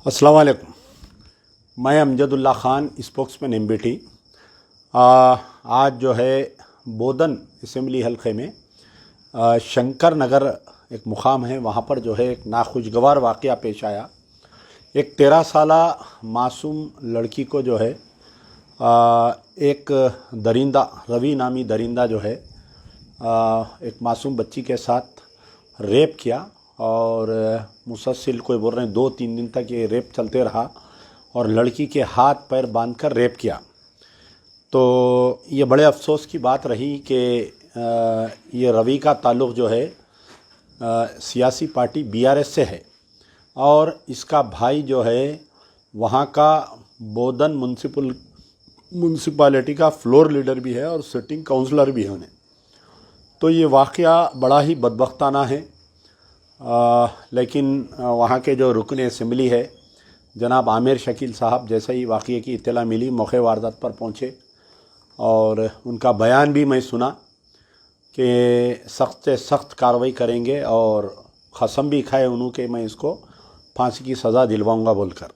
अस्सलाम वालेकुम। मैं अमजदुल्ला ख़ान, स्पोक्समैन एमबीटी। आज जो है बोधन असम्बली हल्के में शंकर नगर एक मुकाम है, वहाँ पर जो है एक नाखुशगवार वाक़या पेश आया। एक 13 साला मासूम लड़की को जो है एक दरिंदा, रवि नामी दरिंदा जो है एक मासूम बच्ची के साथ रेप किया और मुसलसल कोई बोल रहे हैं 2-3 दिन तक ये रेप चलते रहा और लड़की के हाथ पैर बांधकर रेप किया। तो ये बड़े अफसोस की बात रही कि ये रवि का ताल्लुक़ जो है सियासी पार्टी बीआरएस से है और इसका भाई जो है वहाँ का बोधन म्यूनसिपालिटी का फ्लोर लीडर भी है और सिटिंग काउंसलर भी है उन्हें। तो ये वाक़या बड़ा ही बदबख्ताना है। लेकिन वहाँ के जो रुकन असम्बली है जनाब आमिर शकील साहब, जैसे ही वाक़ये की इत्तला मिली मौके वारदात पर पहुँचे और उनका बयान भी मैं सुना कि सख्त से सख्त कार्रवाई करेंगे और कसम भी खाए उन्होंने कि मैं इसको फांसी की सज़ा दिलवाऊंगा बोलकर।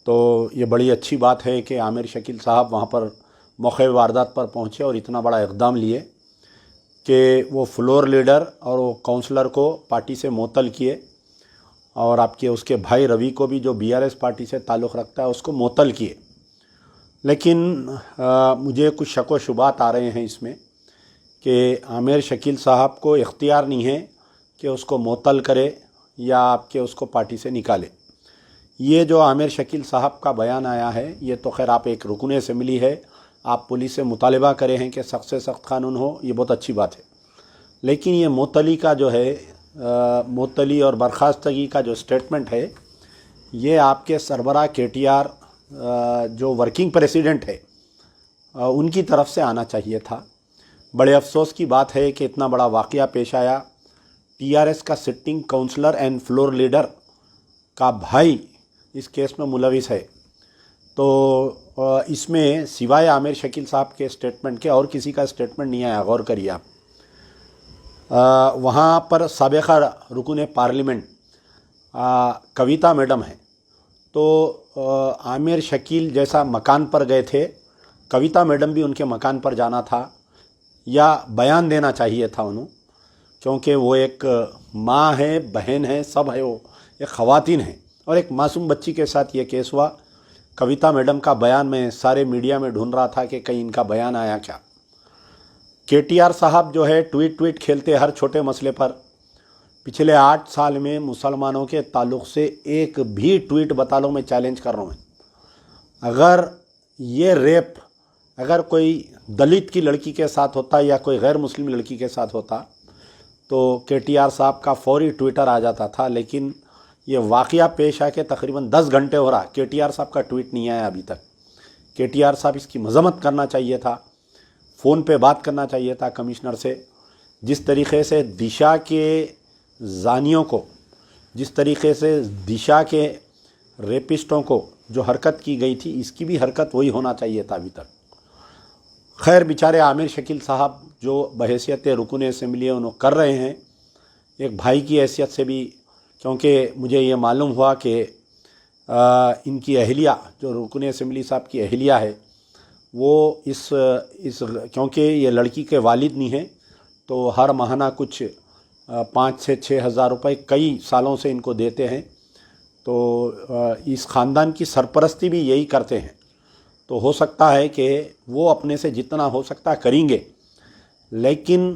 तो ये बड़ी अच्छी बात है कि आमिर शकील साहब वहाँ पर मौके वारदात पर पहुँचे और इतना बड़ा इक़दाम लिए कि वो फ्लोर लीडर और वो काउंसलर को पार्टी से मुअत्तल किए और आपके उसके भाई रवि को भी जो बीआरएस पार्टी से ताल्लुक़ रखता है उसको मुअत्तल किए। लेकिन मुझे कुछ शक व शुबात आ रहे हैं इसमें कि आमिर शकील साहब को इख्तियार नहीं है कि उसको मुअत्तल करे या आपके उसको पार्टी से निकाले। ये जो आमिर शकील साहब का बयान आया है ये तो खैर आप एक रुकन असम्बली है, आप पुलिस से मुतालबा करे हैं कि सख्त से सख्त कानून हो, ये बहुत अच्छी बात है। लेकिन ये मुअत्तली का जो है मुअत्तली और बर्खास्तगी का जो स्टेटमेंट है ये आपके सरबराह केटीआर जो वर्किंग प्रेसिडेंट है उनकी तरफ से आना चाहिए था। बड़े अफसोस की बात है कि इतना बड़ा वाक़या पेश आया। टीआरएस का sitting councillor and floor leader का भाई इस केस में मुलविस है। तो इसमें सिवाय आमिर शकील साहब के स्टेटमेंट के और किसी का स्टेटमेंट नहीं आया। गौर करिए आप। वहाँ पर साबिक़ा रुकन पार्लियामेंट कविता मैडम है। तो आमिर शकील जैसा मकान पर गए थे, कविता मैडम भी उनके मकान पर जाना था या बयान देना चाहिए था उन्होंने, क्योंकि वो एक माँ है, बहन है, सब है, वो एक ख़वातीन है और एक मासूम बच्ची के साथ ये केस हुआ। कविता मैडम का बयान मैं सारे मीडिया में ढूंढ रहा था कि कहीं इनका बयान आया क्या। केटीआर साहब जो है ट्वीट खेलते हर छोटे मसले पर। पिछले 8 साल में मुसलमानों के ताल्लुक़ से एक भी ट्वीट बता लो, मैं चैलेंज कर रहा हूँ। अगर ये रेप अगर कोई दलित की लड़की के साथ होता या कोई गैर मुस्लिम लड़की के साथ होता तो केटीआर साहब का फौरी ट्विटर आ जाता था। लेकिन ये वाक़या पेश आके तकरीबन 10 घंटे हो रहा, केटीआर साहब का ट्वीट नहीं आया अभी तक। केटीआर साहब इसकी मज़म्मत करना चाहिए था, फ़ोन पे बात करना चाहिए था कमिश्नर से। जिस तरीक़े से दिशा के जानियों को, जिस तरीक़े से दिशा के रेपिस्टों को जो हरकत की गई थी, इसकी भी हरकत वही होना चाहिए था अभी तक। खैर बेचारे आमिर शकील साहब जो बहैसियत रुकन असम्बली उन्होंने कर रहे हैं, एक भाई की हैसियत से भी, क्योंकि मुझे ये मालूम हुआ कि इनकी अहलिया जो रुकन असम्बली साहब की अहलिया है वो इस क्योंकि ये लड़की के वालिद नहीं हैं तो हर माहाना कुछ 5 से 6 हज़ार रुपये कई सालों से इनको देते हैं। तो इस ख़ानदान की सरपरस्ती भी यही करते हैं। तो हो सकता है कि वो अपने से जितना हो सकता करेंगे, लेकिन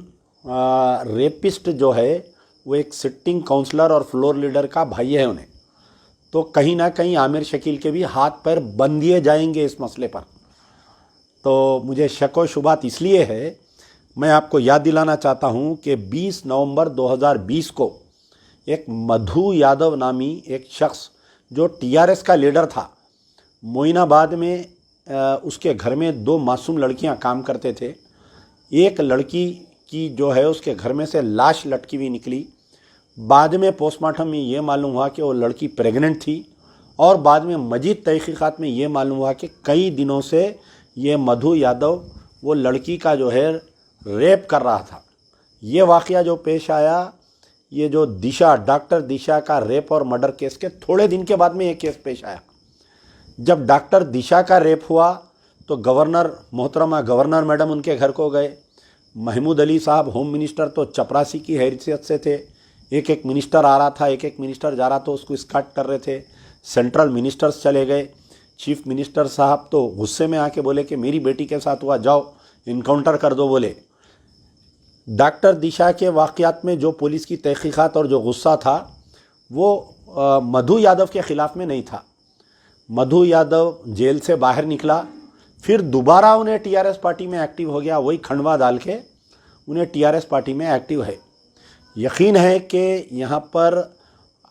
रेपिस्ट जो है वो एक सिटिंग काउंसलर और फ्लोर लीडर का भाई है उन्हें। तो कहीं ना कहीं आमिर शकील के भी हाथ पैर बंद दिए जाएंगे इस मसले पर। तो मुझे शक व शुबात इसलिए है, मैं आपको याद दिलाना चाहता हूं कि 20 नवंबर 2020 को एक मधु यादव नामी एक शख्स जो टीआरएस का लीडर था, मोइनाबाद में उसके घर में 2 मासूम लड़कियां काम करते थे। एक लड़की की जो है उसके घर में से लाश लटकी हुई निकली। बाद में पोस्टमार्टम में ये मालूम हुआ कि वो लड़की प्रेग्नेंट थी और बाद में मजीद तहकीकात में ये मालूम हुआ कि कई दिनों से ये मधु यादव वो लड़की का जो है रेप कर रहा था। ये वाक़या जो पेश आया ये जो दिशा, डॉक्टर दिशा का रेप और मर्डर केस के थोड़े दिन के बाद में ये केस पेश आया। जब डॉक्टर दिशा का रेप हुआ तो गवर्नर, मोहतरमा गवर्नर मैडम उनके घर को गए। महमूद अली साहब होम मिनिस्टर तो चपरासी की हैसियत से थे, एक एक मिनिस्टर आ रहा था, एक एक मिनिस्टर जा रहा था, उसको स्कॉट कर रहे थे। सेंट्रल मिनिस्टर्स चले गए। चीफ मिनिस्टर साहब तो गुस्से में आके बोले कि मेरी बेटी के साथ हुआ, जाओ इनकाउंटर कर दो बोले। डॉक्टर दिशा के वाक़यात में जो पुलिस की तहकीक़ात और जो गुस्सा था वो मधु यादव के ख़िलाफ़ में नहीं था। मधु यादव जेल से बाहर निकला, फिर दोबारा उन्हें टीआरएस पार्टी में एक्टिव हो गया, वही खंडवा डाल के उन्हें टीआरएस पार्टी में एक्टिव है। यकीन है कि यहाँ पर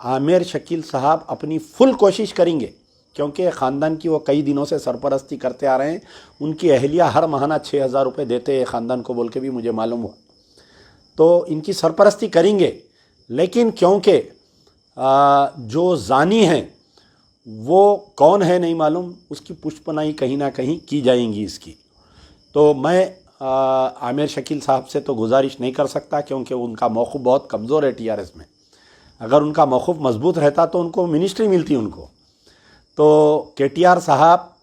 आमिर शकील साहब अपनी फुल कोशिश करेंगे, क्योंकि ख़ानदान की वो कई दिनों से सरपरस्ती करते आ रहे हैं। उनकी अहलिया हर महीना 6,000 रुपये देते हैं ख़ानदान को, बोल के भी मुझे मालूम हुआ। तो इनकी सरपरस्ती करेंगे, लेकिन क्योंकि जो जानी हैं वो कौन है नहीं मालूम, उसकी पुष्पनाई कहीं ना कहीं की जाएंगी इसकी। तो मैं आमिर शकील साहब से तो गुजारिश नहीं कर सकता, क्योंकि उनका मौक़िफ़ बहुत कमज़ोर है टीआरएस में। अगर उनका मौक़िफ़ मजबूत रहता तो उनको मिनिस्ट्री मिलती उनको। तो केटीआर साहब,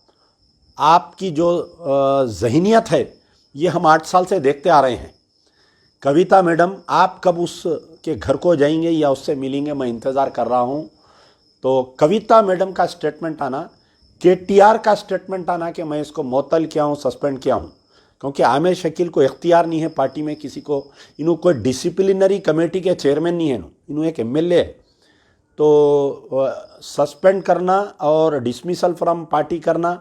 आपकी जो ज़हनियत है ये हम 8 साल से देखते आ रहे हैं। कविता मैडम, आप कब उसके घर को जाएंगे या उससे मिलेंगे, मैं इंतज़ार कर रहा हूँ। तो कविता मैडम का स्टेटमेंट आना, केटीआर का स्टेटमेंट आना कि मैं इसको मुअत्तल किया हूँ, सस्पेंड किया हूँ, क्योंकि आमिर शकील को इख्तियार नहीं है पार्टी में किसी को, इन्हों कोई डिसिप्लिनरी कमेटी के चेयरमैन नहीं है, इन्हों एक एमएलए है। तो सस्पेंड करना और डिसमिसल फ्रॉम पार्टी करना,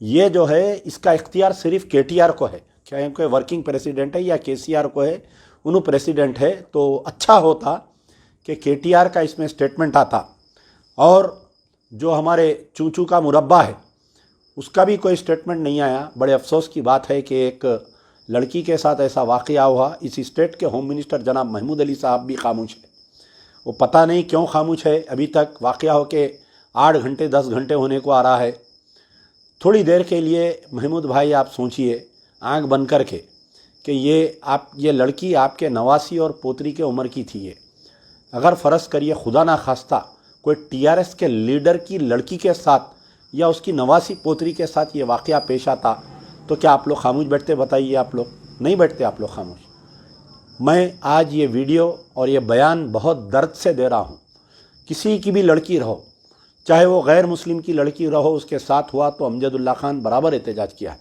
ये जो है इसका इख्तियार सिर्फ केटीआर को है। क्या कोई वर्किंग प्रेसिडेंट है या केसीआर को है, उन्होंने प्रेसिडेंट है। तो अच्छा होता कि केटीआर का इसमें स्टेटमेंट आता, और जो हमारे चूचू का मुरब्बा है उसका भी कोई स्टेटमेंट नहीं आया। बड़े अफसोस की बात है कि एक लड़की के साथ ऐसा वाक़या हुआ। इस स्टेट के होम मिनिस्टर जनाब महमूद अली साहब भी खामोश है, वो पता नहीं क्यों खामोश है। अभी तक वाक़या हो के 8 घंटे 10 घंटे होने को आ रहा है। थोड़ी देर के लिए महमूद भाई आप सोचिए आंख बंद करके कि ये लड़की आपके नवासी और पोतरी के उम्र की थी। ये अगर फ़र्ज़ करिए खुदा ना खास्ता कोई टीआरएस के लीडर की लड़की के साथ या उसकी नवासी पोतरी के साथ ये वाक़या पेश आता, तो क्या आप लोग खामोश बैठते? बताइए, आप लोग नहीं बैठते, आप लोग खामोश। मैं आज ये वीडियो और ये बयान बहुत दर्द से दे रहा हूँ। किसी की भी लड़की रहो, चाहे वो गैर मुस्लिम की लड़की रहो, उसके साथ हुआ तो अमजदुल्ला खान बराबर एहतजाज किया है।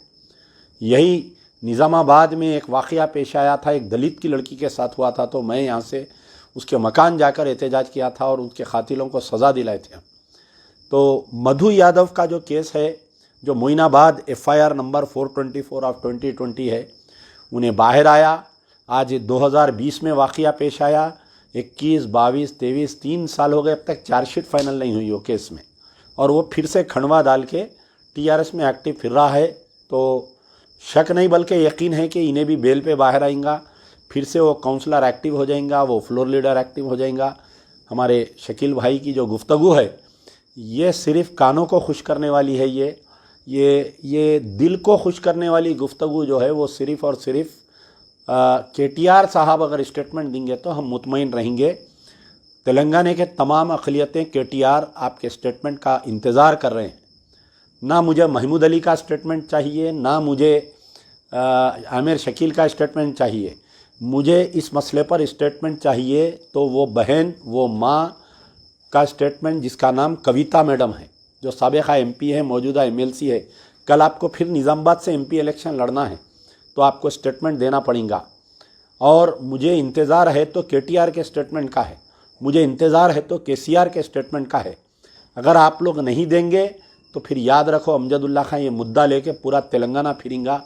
यही निज़ामाबाद में एक वाक़या पेश आया था, एक दलित की लड़की के साथ हुआ था, तो मैं यहाँ से उसके मकान जाकर एहतजाज किया था और उसके कातिलों को सज़ा दिलाए थे। तो मधु यादव का जो केस है, जो मोइनाबाद FIR नंबर 424 ऑफ 2020 है, उन्हें बाहर आया। आज 2020 में वाक़या पेश आया। 21, 22, 23 3 साल हो गए, अब तक चार्जशीट फाइनल नहीं हुई वो केस में, और वो फिर से खंडवा डाल के टीआरएस में एक्टिव फिर रहा है। तो शक नहीं बल्कि यकीन है कि इन्हें भी बेल पे बाहर आएगा, फिर से वो काउंसलर एक्टिव हो जाएगा, वो फ्लोर लीडर एक्टिव हो जाएगा। हमारे शकील भाई की जो गुफ्तगू है ये सिर्फ़ कानों को खुश करने वाली है। ये दिल को खुश करने वाली गुफ्तगू जो है वो सिर्फ़ और सिर्फ केटीआर साहब अगर स्टेटमेंट देंगे तो हम मुतमईन रहेंगे। तेलंगाना के तमाम अक़लियतें केटीआर आपके स्टेटमेंट का इंतज़ार कर रहे हैं। ना मुझे महमूद अली का स्टेटमेंट चाहिए, ना मुझे आमिर शकील का स्टेटमेंट चाहिए। मुझे इस मसले पर स्टेटमेंट चाहिए तो वो बहन, वो माँ का स्टेटमेंट जिसका नाम कविता मैडम है, जो साबिक़ा MP है, मौजूदा MLC है। कल आपको फिर निज़ामाबाद से MP इलेक्शन लड़ना है तो आपको स्टेटमेंट देना पड़ेगा। और मुझे इंतज़ार है तो केटीआर के स्टेटमेंट का है, मुझे इंतज़ार है तो KCR के स्टेटमेंट का है। अगर आप लोग नहीं देंगे तो फिर याद रखो अमजदुल्ला खान ये मुद्दा लेके पूरा तेलंगाना फिरेंगा।